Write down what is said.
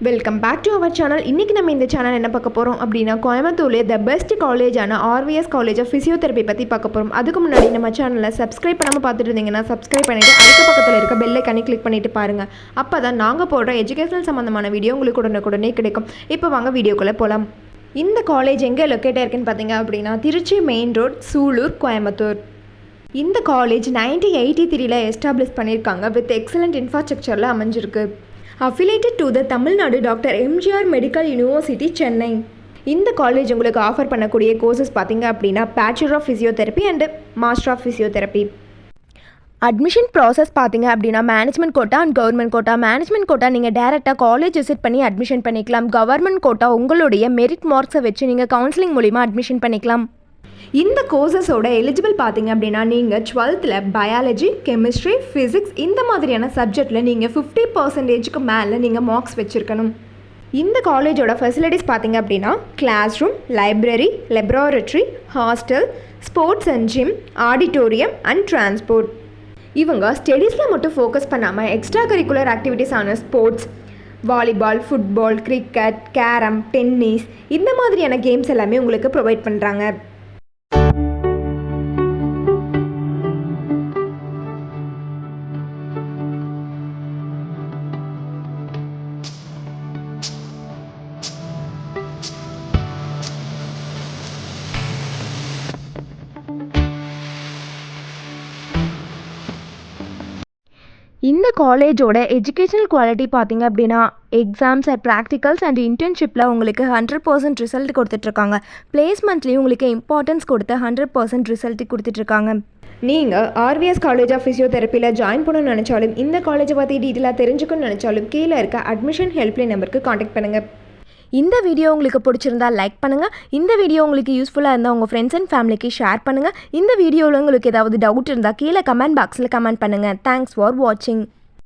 Welcome back to our channel. இன்றைக்கி நம்ம இந்த சேனல் என்ன பார்க்க போகிறோம் அப்படின்னா, கோயம்புத்தூர்லேயே த பெஸ்ட் காலேஜான ஆர்விஎஸ் காலேஜ் ஆஃப் ஃபிசியோதெரப்பி பற்றி பார்க்க போகிறோம். அதுக்கு முன்னாடி நம்ம சேனலில் சப்ஸ்கிரைப் பண்ணாமல் பார்த்துட்டு இருந்தீங்கன்னா சப்ஸ்கிரைப் பண்ணிவிட்டு அதுக்கு பக்கத்தில் இருக்க பெல் ஐக்கானை கிளிக் பண்ணிவிட்டு பாருங்கள். அப்போ தான் நாங்கள் போடுற எஜுகேஷனல் சம்மந்தமான வீடியோ உங்களுக்கு உடனே கிடைக்கும். இப்போ வாங்க வீடியோக்குள்ளே போகலாம். இந்த காலேஜ் எங்கே லொக்கேட்டாக இருக்குன்னு பார்த்தீங்க அப்படின்னா, திருச்சி மெயின் ரோட், சூலூர், கோயம்புத்தூர். இந்த காலேஜ் 1983 எஸ்டாப்ளிஷ் பண்ணியிருக்காங்க. வித் எக்ஸலண்ட் இன்ஃப்ராஸ்ட்ரக்சரில் அமைஞ்சிருக்கு. affiliated to the Tamil Nadu doctor MGR medical university, Chennai. இந்த காலேஜ் உங்களுக்கு ஆஃபர் பண்ணக்கூடிய கோர்சஸ் பார்த்தீங்க அப்படின்னா, bachelor of physiotherapy and master of physiotherapy. Admission process பார்த்தீங்க அப்படின்னா, management quota and government quota. Management quota நீங்கள் டேரெக்டாக காலேஜ் விசிட் பண்ணி அட்மிஷன் பண்ணிக்கலாம். கவர்மெண்ட் கோட்டா உங்களுடைய மெரிட் மார்க்ஸை வச்சு நீங்கள் கவுன்சிலிங் மூலிமா அட்மிஷன் பண்ணிக்கலாம். இந்த கோர்சஸோட எலிஜிபிள் பார்த்தீங்க அப்படின்னா, நீங்கள் 12th பயாலஜி, கெமிஸ்ட்ரி, ஃபிசிக்ஸ் இந்த மாதிரியான சப்ஜெக்டில் நீங்கள் 50% மேலே நீங்கள் மார்க்ஸ் வச்சுருக்கணும். இந்த காலேஜோட ஃபெசிலிட்டிஸ் பார்த்தீங்க அப்படின்னா, class room, library, laboratory, hostel, sports and gym, auditorium and transport. இவங்க ஸ்டடீஸில் மட்டும் ஃபோக்கஸ் பண்ணாமல் எக்ஸ்ட்ரா கரிக்குலர் ஆக்டிவிட்டீஸான sports, volleyball, football, cricket, carrom, tennis இந்த மாதிரியான கேம்ஸ் எல்லாமே உங்களுக்கு ப்ரொவைட் பண்ணுறாங்க. இந்த காலேஜோட எஜுகேஷனல் குவாலிட்டி பார்த்திங்க அப்படின்னா, எக்ஸாம்ஸ் அண்ட் ப்ராக்டிகல்ஸ் அண்ட் இன்டர்ன்ஷிப்பில் உங்களுக்கு 100% ரிசல்ட் கொடுத்துட்ருக்காங்க. பிளேஸ்மெண்ட்லேயும் உங்களுக்கு இம்பார்ட்டன்ஸ் கொடுத்து 100% ரிசல்ட் கொடுத்துட்ருக்காங்க. நீங்கள் ஆர்விஎஸ் காலேஜ் ஆஃப் ஃபிசியோதெரப்பியில் ஜாயின் பண்ணணும்னு நினச்சாலும், இந்த காலேஜை பற்றி டீட்டெயிலாக தெரிஞ்சுக்கணும்னு நினச்சாலும், கீழே இருக்க அட்மிஷன் ஹெல்ப்லைன் நம்பருக்கு காண்டாக்ட் பண்ணுங்கள். இந்த வீடியோ உங்களுக்கு பிடிச்சிருந்தா லைக் பண்ணுங்கள். இந்த வீடியோ உங்களுக்கு யூஸ்ஃபுல்லாக இருந்தால் உங்கள் ஃப்ரெண்ட்ஸ் அண்ட் ஃபேமிலிக்கு ஷேர் பண்ணுங்கள். இந்த வீடியோவில் உங்களுக்கு ஏதாவது டவுட் இருந்தால் கீழே கமெண்ட் பாக்ஸில் கமெண்ட் பண்ணுங்கள். தேங்க்ஸ் ஃபார் வாட்சிங்.